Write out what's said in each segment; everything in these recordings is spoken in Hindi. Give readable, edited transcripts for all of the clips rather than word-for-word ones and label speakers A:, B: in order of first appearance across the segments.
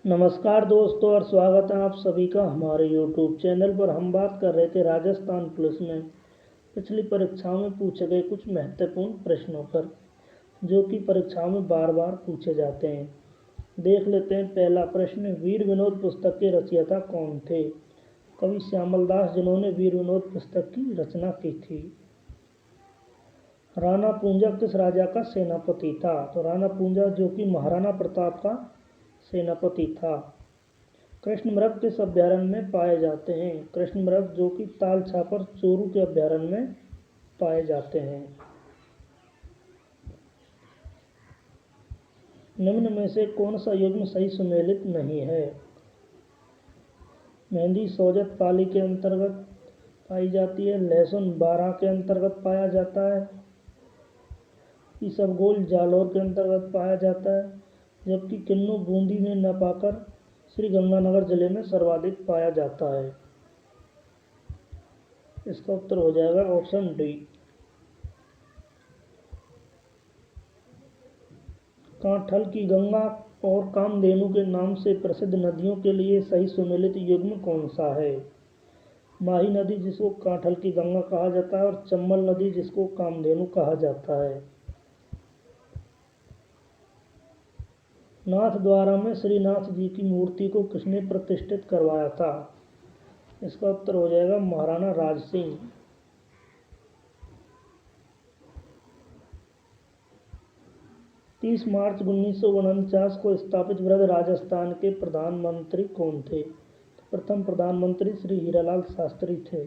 A: नमस्कार दोस्तों और स्वागत है आप सभी का हमारे YouTube चैनल पर। हम बात कर रहे थे राजस्थान पुलिस में पिछली परीक्षाओं में पूछे गए कुछ महत्वपूर्ण प्रश्नों पर, जो कि परीक्षाओं में बार बार पूछे जाते हैं। देख लेते हैं पहला प्रश्न, वीर विनोद पुस्तक के रचयिता कौन थे? कवि श्यामल दास, जिन्होंने वीर विनोद पुस्तक की रचना की थी। राणा पूंजा किस राजा का सेनापति था? तो राणा पूंजा जो कि महाराणा प्रताप का सेनापति था। कृष्ण मृग किस अभ्यारण्य में पाए जाते हैं? कृष्ण मृग जो कि ताल छापर चोरू के अभ्यारण्य में पाए जाते हैं। निम्न में से कौन सा युग्म सही सुमेलित नहीं है? मेहंदी सोजत पाली के अंतर्गत पाई जाती है, लहसुन बारां के अंतर्गत पाया जाता है, ईसबगोल जालौर के अंतर्गत पाया जाता है, जबकि किन्नू बूंदी में न पाकर श्री गंगानगर जिले में सर्वाधिक पाया जाता है। इसका उत्तर हो जाएगा ऑप्शन डी। कांठल की गंगा और कामधेनु के नाम से प्रसिद्ध नदियों के लिए सही सुमेलित युग्म कौन सा है? माही नदी, जिसको कांठल की गंगा कहा जाता है, और चंबल नदी, जिसको कामधेनु कहा जाता है। नाथद्वारा में श्रीनाथ जी की मूर्ति को किसने प्रतिष्ठित करवाया था? इसका उत्तर हो जाएगा महाराणा राज सिंह। 30 मार्च 1949 को स्थापित वृहद राजस्थान के प्रधानमंत्री कौन थे? प्रथम प्रधानमंत्री श्री हीरालाल शास्त्री थे।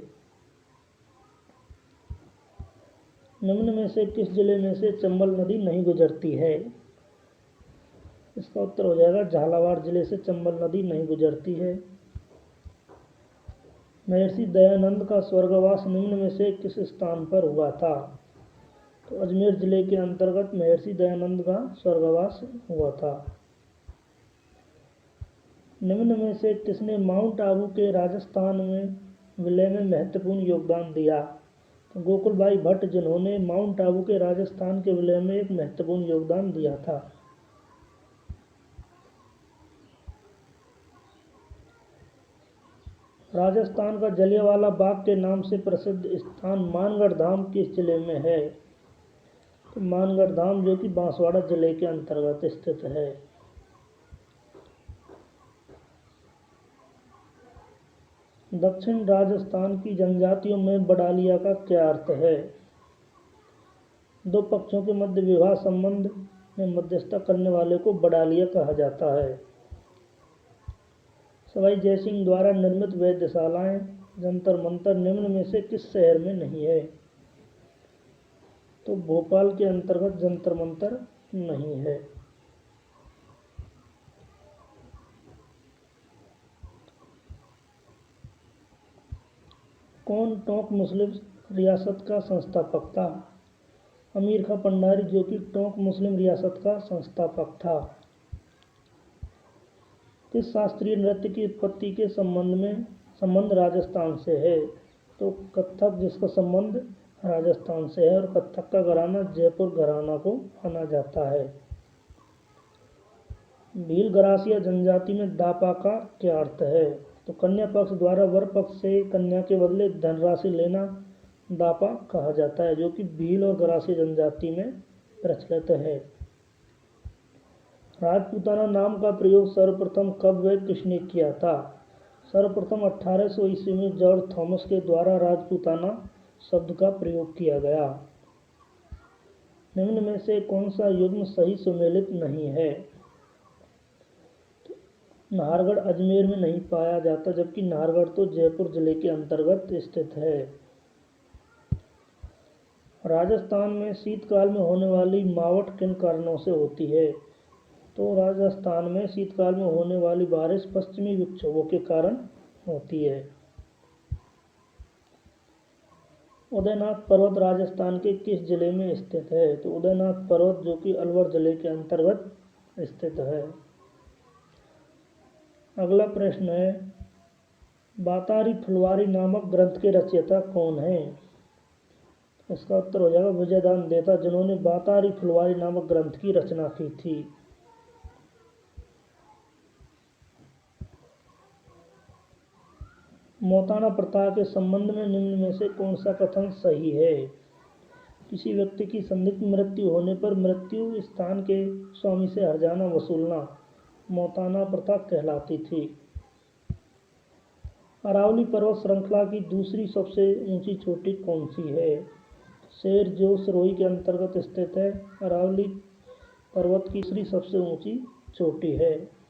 A: निम्न में से किस जिले में से चंबल नदी नहीं गुजरती है? इसका उत्तर हो जाएगा झालावाड़ जिले से चंबल नदी नहीं गुजरती है। महर्षि दयानंद का स्वर्गवास निम्न में से किस स्थान पर हुआ था? तो अजमेर जिले के अंतर्गत महर्षि दयानंद का स्वर्गवास हुआ था। निम्न में से किसने माउंट आबू के राजस्थान में विलय में महत्वपूर्ण योगदान दिया? तो गोकुल भाई भट्ट, जिन्होंने माउंट आबू के राजस्थान के विलय में एक महत्वपूर्ण योगदान दिया था। राजस्थान का जलियांवाला बाग के नाम से प्रसिद्ध स्थान मानगढ़ धाम किस जिले में है? तो मानगढ़ धाम जो कि बांसवाड़ा जिले के अंतर्गत स्थित है। दक्षिण राजस्थान की जनजातियों में बडालिया का क्या अर्थ है? दो पक्षों के मध्य विवाह संबंध में मध्यस्थता करने वाले को बडालिया कहा जाता है। सवाई जयसिंह द्वारा निर्मित वेधशालाएं जंतर मंतर निम्न में से किस शहर में नहीं है? तो भोपाल के अंतर्गत जंतर मंतर नहीं है। कौन टोंक मुस्लिम रियासत का संस्थापक था? अमीर खां पंडारी, जो कि टोंक मुस्लिम रियासत का संस्थापक था। किस शास्त्रीय नृत्य की उत्पत्ति के संबंध राजस्थान से है? तो कथक, जिसका संबंध राजस्थान से है, और कथक का घराना जयपुर घराना को माना जाता है। भील गरासिया जनजाति में दापा का क्या अर्थ है? तो कन्या पक्ष द्वारा वर पक्ष से कन्या के बदले धनराशि लेना दापा कहा जाता है, जो कि भील और गरासिया जनजाति में प्रचलित है। राजपूताना नाम का प्रयोग सर्वप्रथम कब व किसने किया था? सर्वप्रथम 1800 ईस्वी में जॉर्ज थॉमस के द्वारा राजपूताना शब्द का प्रयोग किया गया। निम्न में से कौन सा युग्म सही सुमेलित नहीं है? नाहरगढ़ अजमेर में नहीं पाया जाता, जबकि नाहरगढ़ तो जयपुर जिले के अंतर्गत स्थित है। राजस्थान में शीतकाल में होने वाली मावठ किन कारणों से होती है? तो राजस्थान में शीतकाल में होने वाली बारिश पश्चिमी विक्षोभों के कारण होती है। उदयनाथ पर्वत राजस्थान के किस जिले में स्थित है? तो उदयनाथ पर्वत जो कि अलवर जिले के अंतर्गत स्थित है। अगला प्रश्न है, बातारी फुलवारी नामक ग्रंथ के रचयिता कौन है? इसका उत्तर हो जाएगा विजयदान देता, जिन्होंने बातारी फुलवारी नामक ग्रंथ की रचना की थी। मौताना प्रथा के संबंध में निम्न में से कौन सा कथन सही है? किसी व्यक्ति की संदिग्ध मृत्यु होने पर मृत्यु स्थान के स्वामी से हर्जाना वसूलना मौताना प्रथा कहलाती थी। अरावली पर्वत श्रृंखला की दूसरी सबसे ऊंची चोटी कौन सी है? शेर जो सिरोही के अंतर्गत स्थित है। अरावली पर्वत की दूसरी सबसे ऊंची चोटी है।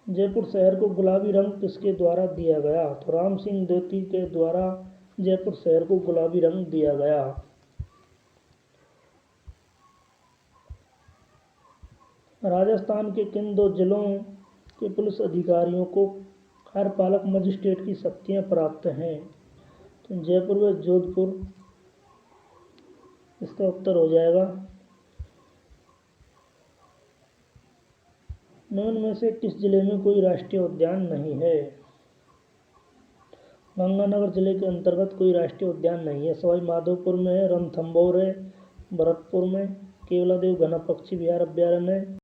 A: जयपुर शहर को गुलाबी रंग किसके द्वारा दिया गया? तो राम सिंह द्वितीय के द्वारा जयपुर शहर को गुलाबी रंग दिया गया। राजस्थान के किन दो जिलों के पुलिस अधिकारियों को कार्यपालक मजिस्ट्रेट की शक्तियां प्राप्त हैं? तो जयपुर व जोधपुर इसका उत्तर हो जाएगा। निम्न में से किस जिले में कोई राष्ट्रीय उद्यान नहीं है? गंगानगर जिले के अंतर्गत कोई राष्ट्रीय उद्यान नहीं है। सवाई माधोपुर में है, रणथंभौर है, भरतपुर में केवलादेव घना पक्षी विहार अभ्यारण्य है।